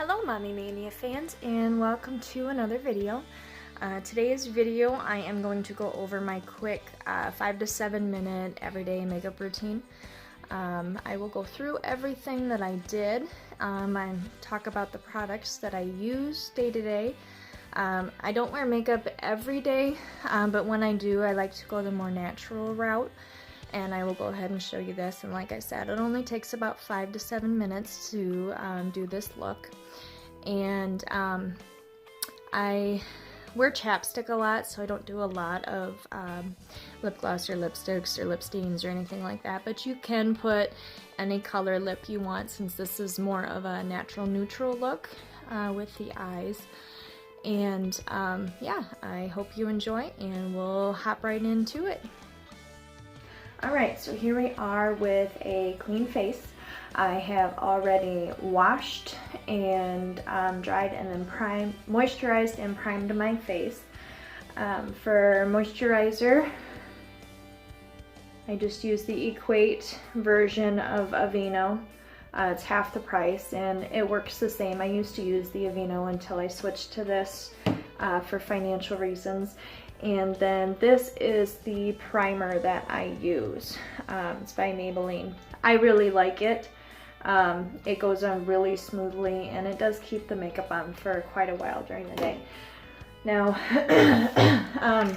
Hello Mania fans, and welcome to another video. Today's video I am going to go over my quick 5 to 7 minute everyday makeup routine. I will go through everything that I did and talk about the products that I use day to day. I don't wear makeup every day, but when I do, I like to go the more natural route. And I will go ahead and show you this, and like I said, it only takes about 5 to 7 minutes to do this look. And I wear chapstick a lot, so I don't do a lot of lip gloss or lipsticks or lip stains or anything like that, but you can put any color lip you want, since this is more of a natural neutral look with the eyes. And yeah, I hope you enjoy, and we'll hop right into it. Alright, so here we are with a clean face. I have already washed and dried and then moisturized and primed my face. For moisturizer, I just use the Equate version of Aveeno. It's half the price and it works the same. I used to use the Aveeno until I switched to this for financial reasons. And then this is the primer that I use. It's by Maybelline. I really like it. It goes on really smoothly, and it does keep the makeup on for quite a while during the day. Now, I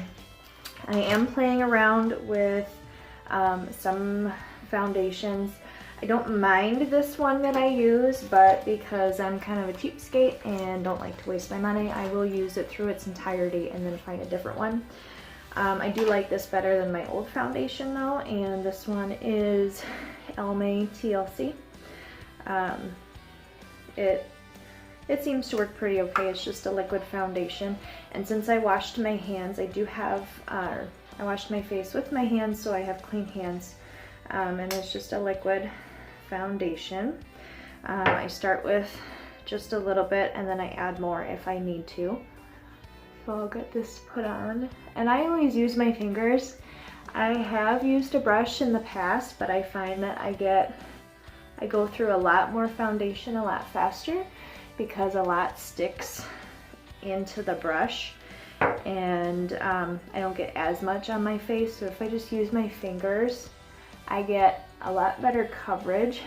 am playing around with some foundations. I don't mind this one that I use, but because I'm kind of a cheapskate and don't like to waste my money, I will use it through its entirety and then find a different one. I do like this better than my old foundation though, and this one is Elme TLC. It seems to work pretty okay. It's just a liquid foundation, and since I washed my hands, I do have, I washed my face with my hands, so I have clean hands. And it's just a liquid foundation. I start with just a little bit and then I add more if I need to. So I'll get this put on, and I always use my fingers. I have used a brush in the past, but I find that I go through a lot more foundation a lot faster because a lot sticks into the brush, and I don't get as much on my face. So if I just use my fingers, I get a lot better coverage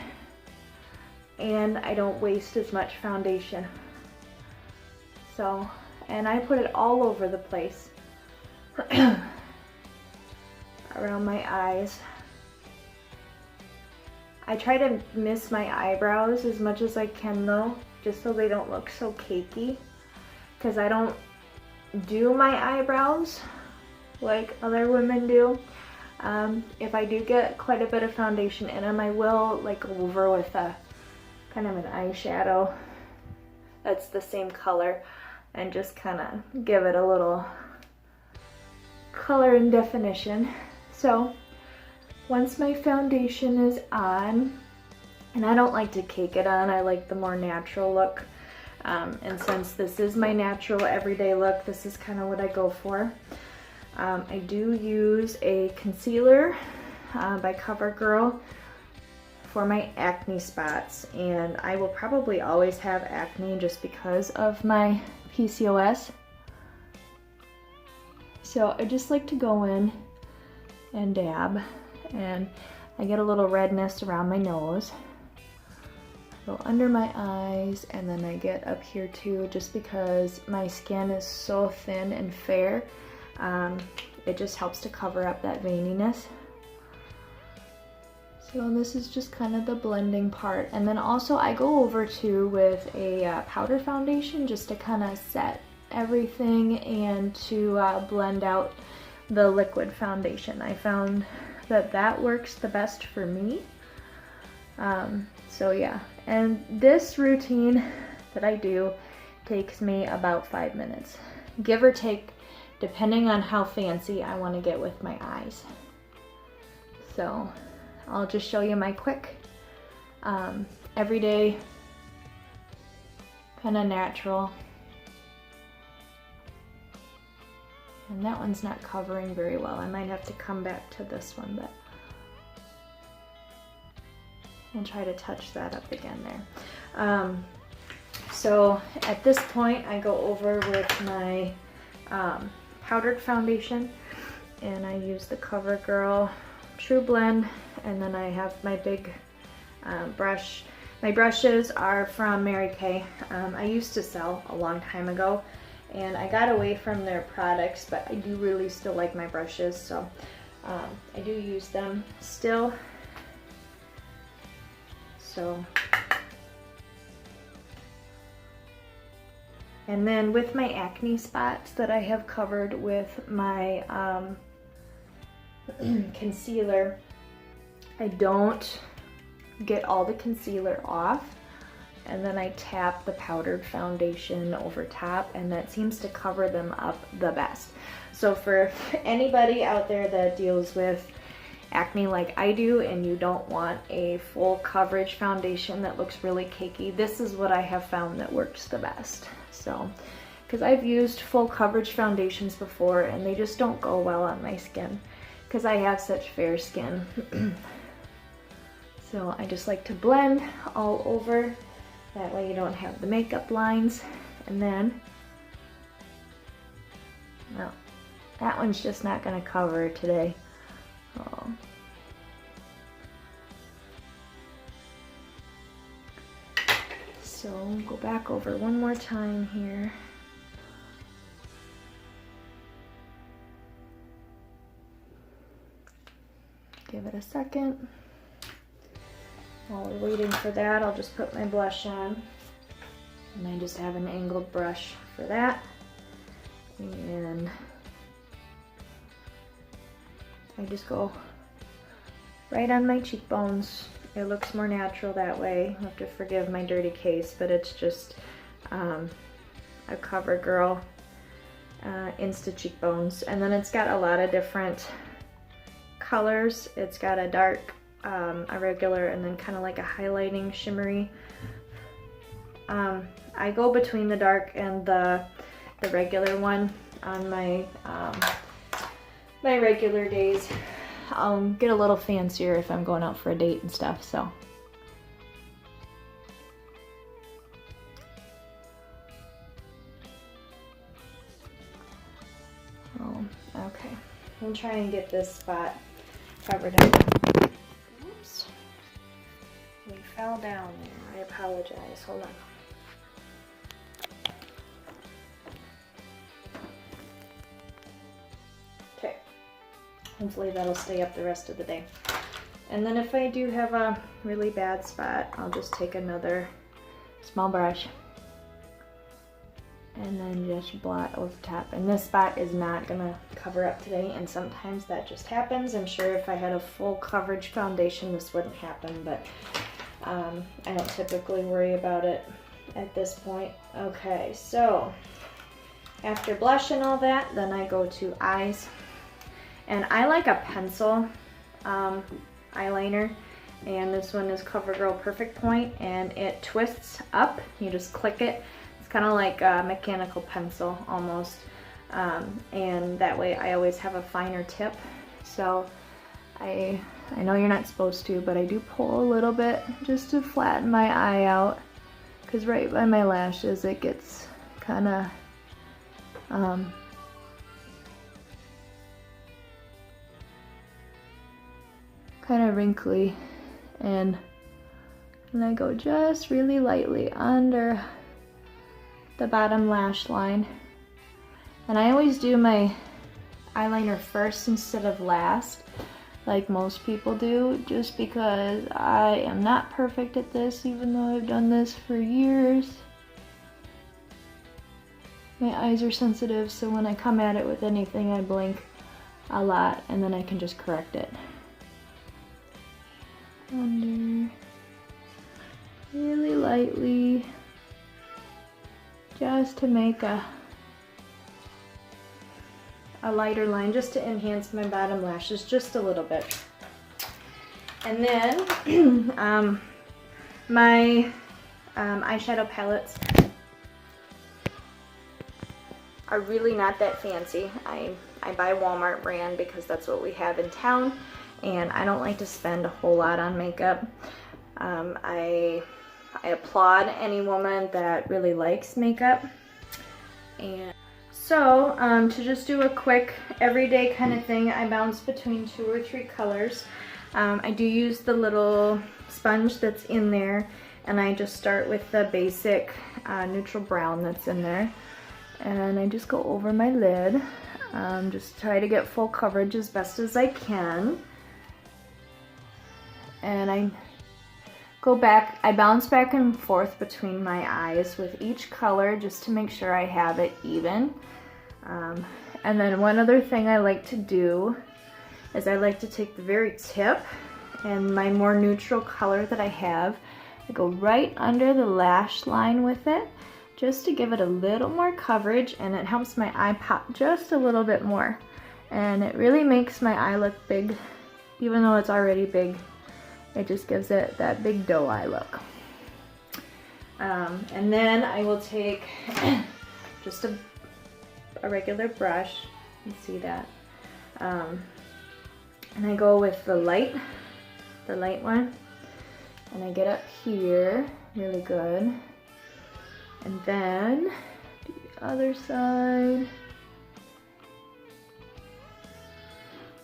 and I don't waste as much foundation. So, and I put it all over the place around my eyes. I try to miss my eyebrows as much as I can though, just so they don't look so cakey, because I don't do my eyebrows like other women do. If I do get quite a bit of foundation in them, I will like go over with a kind of an eyeshadow that's the same color and just kind of give it a little color and definition. So once my foundation is on, and I don't like to cake it on, I like the more natural look. And since this is my natural everyday look, this is kind of what I go for. I do use a concealer by CoverGirl for my acne spots, and I will probably always have acne just because of my PCOS. So I just like to go in and dab, and I get a little redness around my nose, go under my eyes, and then I get up here too, just because my skin is so thin and fair. It just helps to cover up that veininess. So this is just kind of the blending part. And then also I go over too with a powder foundation just to kind of set everything and to blend out the liquid foundation. I found that that works the best for me. So yeah, and this routine that I do takes me about 5 minutes, give or take, depending on how fancy I want to get with my eyes. So I'll just show you my quick, everyday, kind of natural. And that one's not covering very well. I might have to come back to this one, but I'll try to touch that up again there. So at this point, I go over with my powdered foundation, and I use the CoverGirl True Blend, and then I have my big brush. My brushes are from Mary Kay. I used to sell a long time ago, and I got away from their products, but I do really still like my brushes, so I do use them still. So, and then with my acne spots that I have covered with my concealer, I don't get all the concealer off, and then I tap the powdered foundation over top, and that seems to cover them up the best. So for anybody out there that deals with acne like I do, and you don't want a full coverage foundation that looks really cakey, this is what I have found that works the best. So, because I've used full coverage foundations before, and they just don't go well on my skin, because I have such fair skin. So I just like to blend all over, that way you don't have the makeup lines. And then, well, that one's just not going to cover today. Oh. So go back over one more time here. Give it a second. While we're waiting for that, I'll just put my blush on. And I just have an angled brush for that. And I just go right on my cheekbones. It looks more natural that way. You have to forgive my dirty case, but it's just a CoverGirl Insta Cheekbones. And then it's got a lot of different colors. It's got a dark, a regular, and then kind of like a highlighting shimmery. I go between the dark and the regular one on my my regular days. I'll get a little fancier if I'm going out for a date and stuff, so. Oh, okay. I'll try and get this spot covered up. Oops. We fell down there. I apologize. Hold on. Okay. Hopefully that'll stay up the rest of the day. And then if I do have a really bad spot, I'll just take another small brush and then just blot over top. And this spot is not gonna cover up today, and sometimes that just happens. I'm sure if I had a full coverage foundation, this wouldn't happen, but I don't typically worry about it at this point. Okay, so after blush and all that, then I go to eyes. And I like a pencil eyeliner, and this one is CoverGirl Perfect Point, and it twists up. You just click it. It's kind of like a mechanical pencil almost, and that way I always have a finer tip. So I know you're not supposed to, but I do pull a little bit just to flatten my eye out, because right by my lashes it gets kind of wrinkly, and I go just really lightly under the bottom lash line. And I always do my eyeliner first instead of last, like most people do, just because I am not perfect at this, even though I've done this for years. My eyes are sensitive, so when I come at it with anything, I blink a lot, and then I can just correct it. Under, really lightly, just to make a lighter line, just to enhance my bottom lashes just a little bit. And then my eyeshadow palettes are really not that fancy. I buy Walmart brand because that's what we have in town, and I don't like to spend a whole lot on makeup. I I applaud any woman that really likes makeup. And so to just do a quick everyday kind of thing, I bounce between 2 or 3 colors. I do use the little sponge that's in there, and I just start with the basic neutral brown that's in there. And I just go over my lid, just try to get full coverage as best as I can. And I go back, I bounce back and forth between my eyes with each color just to make sure I have it even. And then one other thing I like to do is I like to take the very tip and my more neutral color that I have, I go right under the lash line with it just to give it a little more coverage, and it helps my eye pop just a little bit more. And it really makes my eye look big, even though it's already big. It just gives it that big doe eye look. And then I will take just a regular brush, you can see that. And I go with the light one, and I get up here really good. And then do the other side.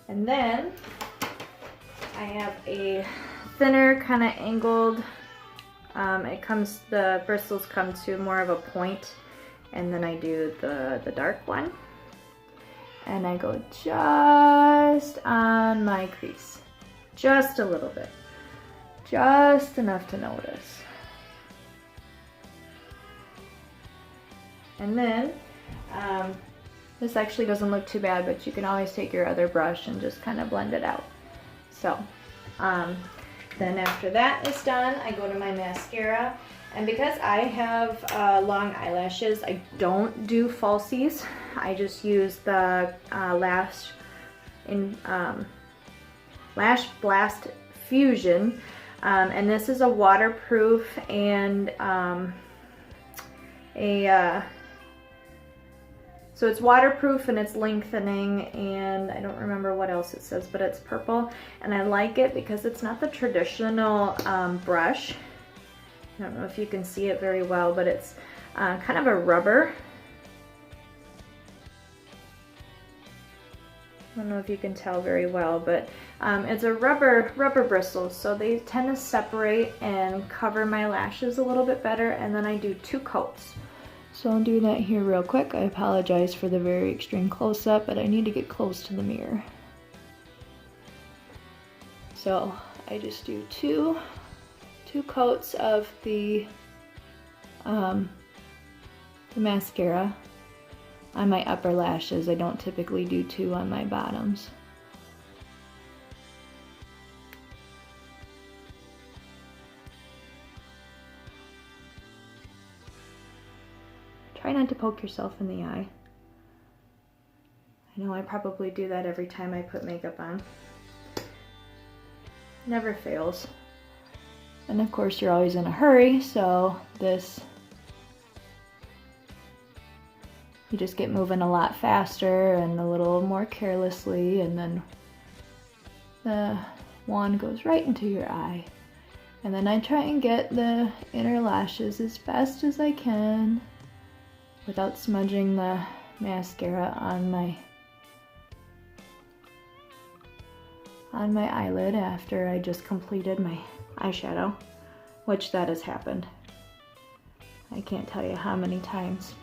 And then I have a thinner kind of angled, the bristles come to more of a point, and then I do the dark one, and I go just on my crease, just a little bit, just enough to notice. And then this actually doesn't look too bad, but you can always take your other brush and just kind of blend it out. So then after that is done, I go to my mascara, and because I have long eyelashes, I don't do falsies. I just use the Lash Blast Fusion, and this is a waterproof and so it's waterproof and it's lengthening, and I don't remember what else it says, but it's purple, and I like it because it's not the traditional brush. I don't know if you can see it very well, but it's kind of a rubber. I don't know if you can tell very well, but it's a rubber bristles, so they tend to separate and cover my lashes a little bit better, and then I do 2 coats. So I'll do that here real quick. I apologize for the very extreme close-up, but I need to get close to the mirror. So I just do two coats of the mascara on my upper lashes. I don't typically do 2 on my bottoms. Try not to poke yourself in the eye. I know I probably do that every time I put makeup on. Never fails. And of course you're always in a hurry, so this, you just get moving a lot faster and a little more carelessly, and then the wand goes right into your eye. And then I try and get the inner lashes as best as I can without smudging the mascara on my eyelid after I just completed my eyeshadow, which that has happened. I can't tell you how many times.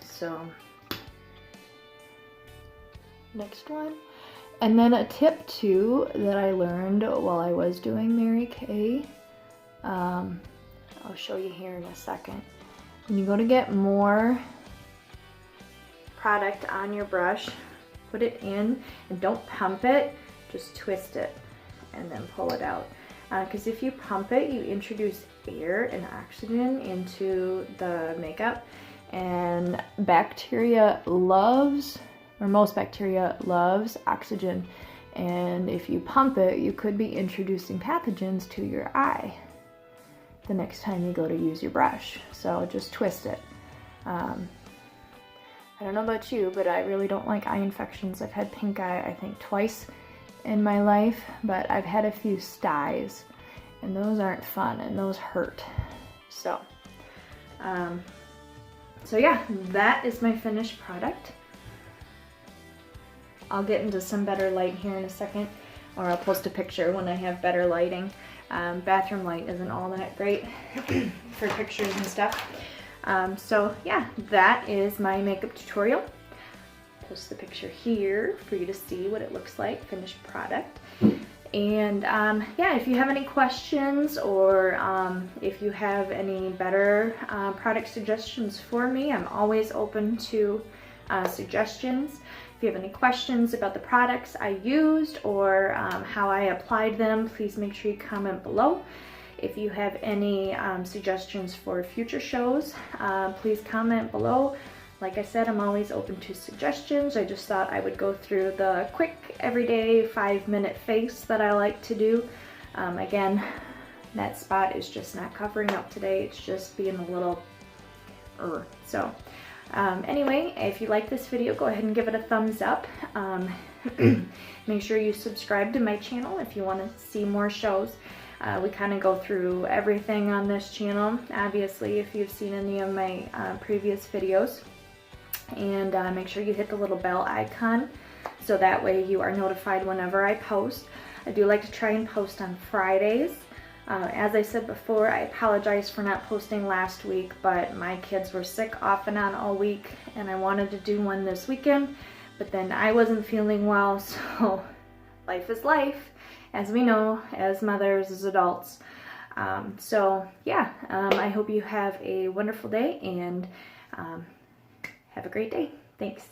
So, next one. And then a tip too that I learned while I was doing Mary Kay, I'll show you here in a second. When you go to get more product on your brush, put it in and don't pump it, just twist it and then pull it out. Because if you pump it, you introduce air and oxygen into the makeup, and bacteria loves, or most bacteria loves oxygen, and if you pump it, you could be introducing pathogens to your eye the next time you go to use your brush. So just twist it. I don't know about you, but I really don't like eye infections. I've had pink eye, I think, twice in my life, but I've had a few styes, and those aren't fun, and those hurt. So, so yeah, that is my finished product. I'll get into some better light here in a second, or I'll post a picture when I have better lighting. Bathroom light isn't all that great for pictures and stuff. So yeah, that is my makeup tutorial. Post the picture here for you to see what it looks like, finished product. And yeah, if you have any questions, or if you have any better product suggestions for me, I'm always open to suggestions. If you have any questions about the products I used, or how I applied them, please make sure you comment below. If you have any suggestions for future shows, please comment below. Like I said, I'm always open to suggestions. I just thought I would go through the quick, everyday 5-minute face that I like to do. Again, that spot is just not covering up today. It's just being a little so anyway, if you like this video, go ahead and give it a thumbs up. Make sure you subscribe to my channel if you want to see more shows. We kind of go through everything on this channel, obviously, if you've seen any of my previous videos. And make sure you hit the little bell icon so that way you are notified whenever I post. I do like to try and post on Fridays. As I said before, I apologize for not posting last week, but my kids were sick off and on all week, and I wanted to do one this weekend, but then I wasn't feeling well, so life is life, as we know, as mothers, as adults. So yeah, I hope you have a wonderful day, and have a great day. Thanks.